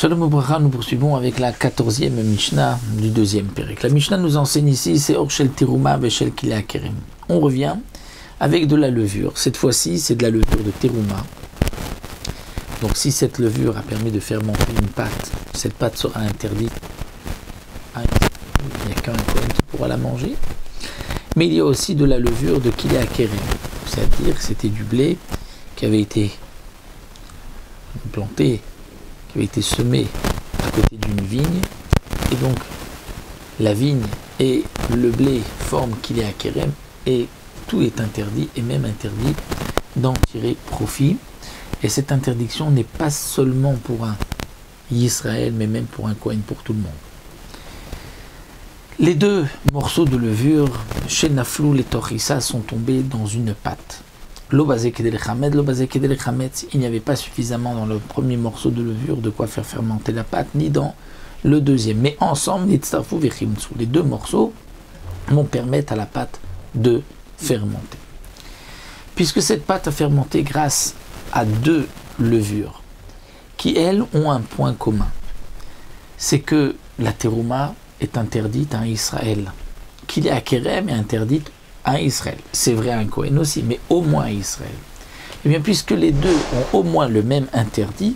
Shalom Obracha, nous poursuivons avec la 14e Mishnah du deuxième Pérec. La Mishnah nous enseigne ici, c'est Or Shel Teruma Veshel Kilei Akerem. On revient avec de la levure. Cette fois-ci, c'est de la levure de Teruma. Donc si cette levure a permis de fermenter une pâte, cette pâte sera interdite. Il n'y a qu'un Kohen qui pourra la manger. Mais il y a aussi de la levure de Kilei Akerem. C'est-à-dire que c'était du blé qui avait été planté, qui avait été semé à côté d'une vigne, et donc la vigne et le blé forment Kilei Akerem, et tout est interdit, et même interdit d'en tirer profit. Et cette interdiction n'est pas seulement pour un Israël, mais même pour un Kohen, pour tout le monde. Les deux morceaux de levure, chez Naflou les Torissa, sont tombés dans une pâte. Il n'y avait pas suffisamment dans le premier morceau de levure de quoi faire fermenter la pâte, ni dans le deuxième. Mais ensemble, les deux morceaux vont permettre à la pâte de fermenter. Puisque cette pâte a fermenté grâce à deux levures, qui elles ont un point commun, c'est que la terouma est interdite à Israël, Kilei Akerem est interdite à Israël. C'est vrai à un Kohen aussi, mais au moins à Israël. Et bien, puisque les deux ont au moins le même interdit,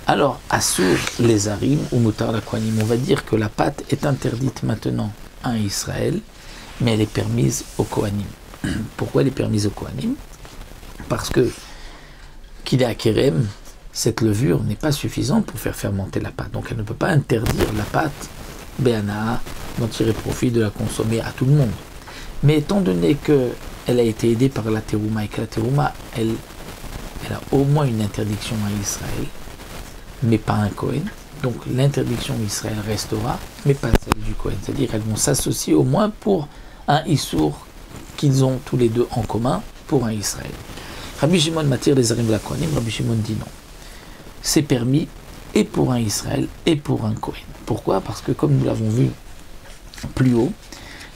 alors Assur les Harim ou Mutar la Kohanim, on va dire que la pâte est interdite maintenant à Israël, mais elle est permise aux Kohanim. Pourquoi elle est permise aux Kohanim? Parce que Kilei Akerem, cette levure n'est pas suffisante pour faire fermenter la pâte. Donc elle ne peut pas interdire la pâte, Béana, d'en tirer profit, de la consommer à tout le monde. Mais étant donné qu'elle a été aidée par la terouma et que la terouma, elle a au moins une interdiction à Israël, mais pas un Kohen, donc l'interdiction Israël restera, mais pas celle du Kohen. C'est-à-dire qu'elles vont s'associer au moins pour un Issour qu'ils ont tous les deux en commun pour un Israël. Rabbi Shimon m'attire les Harim de la Kohanim, Rabbi Shimon dit non. C'est permis et pour un Israël et pour un Kohen. Pourquoi? Parce que comme nous l'avons vu plus haut,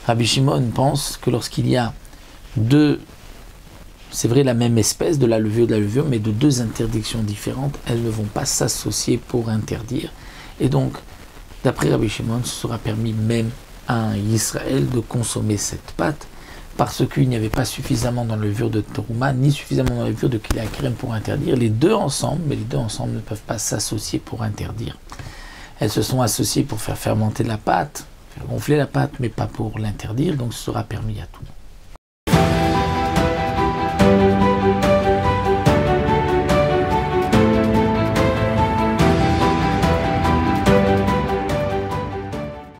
Rabbi Shimon pense que lorsqu'il y a deux, c'est vrai la même espèce de la levure, mais de deux interdictions différentes, elles ne vont pas s'associer pour interdire. Et donc, d'après Rabbi Shimon, ce sera permis même à un Israël de consommer cette pâte, parce qu'il n'y avait pas suffisamment dans la levure de Terouma, ni suffisamment dans la levure de Kilei Akerem pour interdire. Les deux ensemble, mais les deux ensemble ne peuvent pas s'associer pour interdire. Elles se sont associées pour faire fermenter la pâte, faire gonfler la pâte, mais pas pour l'interdire, donc ce sera permis à tout le monde.